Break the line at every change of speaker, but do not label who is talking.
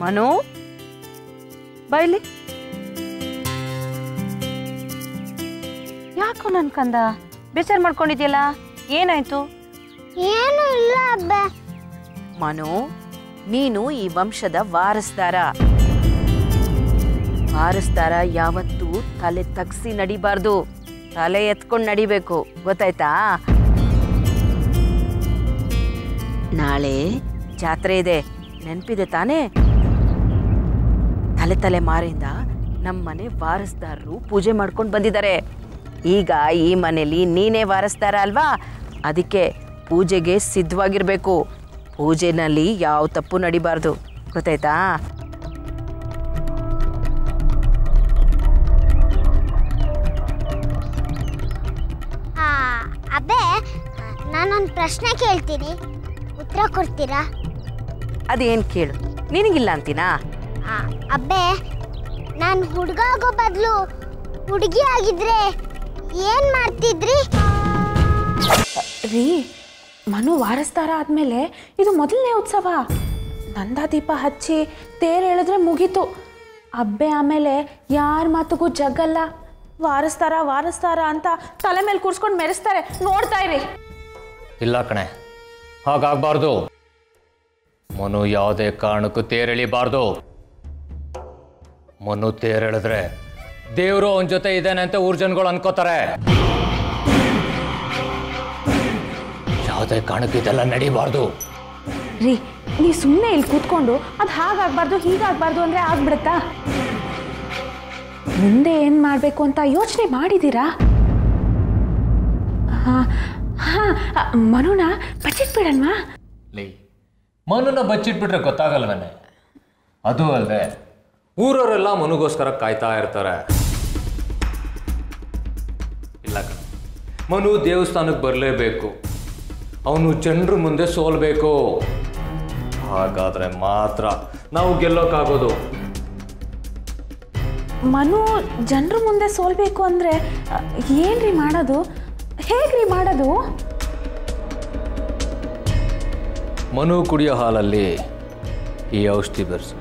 ಮನು ಬಾಯ್ಲಿ. ಯಾಕೋ ನನ್ ಕಂದ ಬೇಜಾರು ಮಾಡ್ಕೊಂಡಿದ್ಯಲ್ಲ, ಏನಾಯ್ತು?
ಏನು ಇಲ್ಲ ಅಬ್ಬೆ.
ಮನು, ನೀನು ಈ ವಂಶದ ವಾರಸ್ದಾರ. ವಾರಸ್ದಾರ ಯಾವತ್ತೂ ತಲೆ ತಗ್ಸಿ ನಡಿಬಾರ್ದು, ತಲೆ ಎತ್ಕೊಂಡು ನಡಿಬೇಕು, ಗೊತ್ತಾಯ್ತಾ? ನಾಳೆ ಜಾತ್ರೆ ಇದೆ, ನೆನಪಿದೆ ತಾನೇ? ತಲೆ ಮಾರಿಂದ ನಮ್ಮನೆ ವಾರಸ್ದಾರರು ಪೂಜೆ ಮಾಡ್ಕೊಂಡು ಬಂದಿದ್ದಾರೆ. ಈಗ ಈ ಮನೇಲಿ ನೀನೇ ವಾರಸ್ದಾರ ಅಲ್ವಾ, ಅದಕ್ಕೆ ಪೂಜೆಗೆ ಸಿದ್ಧವಾಗಿರ್ಬೇಕು. ಪೂಜೆನಲ್ಲಿ ಯಾವ ತಪ್ಪು ನಡಿಬಾರ್ದು, ಗೊತ್ತಾಯ್ತಾ?
ಅಬ್ಬೆ, ನಾನೊಂದು ಪ್ರಶ್ನೆ ಕೇಳ್ತೀನಿ, ಉತ್ತರ ಕೊಡ್ತೀರಾ?
ಅದೇನು ಕೇಳು, ನಿನಗಿಲ್ಲ ಅಂತೀನಾ?
ಅಬ್ಬೆ, ನಾನು ಹುಡುಗ ಆಗೋ ಬದಲು ಹುಡುಗಿ ಆಗಿದ್ರೆ ಏನು ಮಾಡ್ತಿದ್ರಿ?
ರೀ, ಮನು ವಾರಸ್ದಾರ ಆದಮೇಲೆ ಇದು ಮೊದಲನೇ ಉತ್ಸವ. ನಂದಾದೀಪ ಹಚ್ಚಿ ತೇರು ಎಳೆದ್ರೆ ಮುಗೀತು. ಅಬ್ಬೆ ಆಮೇಲೆ ಯಾರ ಮಾತುಗೂ ಜಗ್ಗಲ್ಲ. ವಾರಸ್ದಾರ ಅಂತ ತಲೆ ಮೇಲೆ ಕೂರ್ಸ್ಕೊಂಡು ಮೆರೆಸ್ತಾರೆ, ನೋಡ್ತಾ ಇರಿ.
ಇಲ್ಲ ಕಣೆ, ಹಾಗಾಗಬಾರ್ದು. ಮನು ಯಾವುದೇ ಕಾರಣಕ್ಕೂ ತೇರೆಳಿಬಾರ್ದು. ಮನು ತೇರೆಳಿದ್ರೆ ದೇವರು ಅವನ ಜೊತೆ ಇದ್ದಾನೆ ಅಂತ ಊರ್ ಜನಗಳು ಅನ್ಕೋತಾರೆ. ಯಾವುದೇ ಕಾರಣಕ್ಕೂ ಇದೆಲ್ಲ ನಡಿಬಾರ್ದು.
ರೀ, ನೀವು ಸುಮ್ಮನೆ ಇಲ್ಲಿ ಕೂತ್ಕೊಂಡು ಅದು ಹಾಗಾಗಬಾರ್ದು ಹೀಗಾಗಬಾರ್ದು ಅಂದರೆ ಆಗ್ಬಿಡುತ್ತಾ? ಮುಂದೆ ಏನು ಮಾಡಬೇಕು ಅಂತ ಯೋಚನೆ ಮಾಡಿದ್ದೀರಾ? ಮನುನ ಬಚ್ಚಿಟ್ಬಿಡಲ್ವಾ?
ಮನುನ ಬಚ್ಚಿಟ್ಬಿಟ್ರೆ ಗೊತ್ತಾಗಲ್ವೇನೆ? ಅದು ಅಲ್ಲದೆ ಊರವರೆಲ್ಲ ಮನುಗೋಸ್ಕರ ಕಾಯ್ತಾ ಇರ್ತಾರೆ. ಇಲ್ಲ ಕಣ, ಮನು ದೇವಸ್ಥಾನಕ್ಕೆ ಬರಲೇಬೇಕು. ಅವನು ಜನರ ಮುಂದೆ ಸೋಲ್ಬೇಕು. ಹಾಗಾದ್ರೆ ಮಾತ್ರ ನಾವು ಗೆಲ್ಲೋಕ್ಕಾಗೋದು.
ಮನು ಜನರ ಮುಂದೆ ಸೋಲ್ಬೇಕು ಅಂದರೆ ಏನ್ರಿ ಮಾಡೋದು? ಹೇಗ್ರಿ ಮಾಡೋದು?
ಮನು ಕುಡಿಯೋ ಹಾಲಲ್ಲಿ ಈ ಔಷಧಿ ಬೆರೆಸು.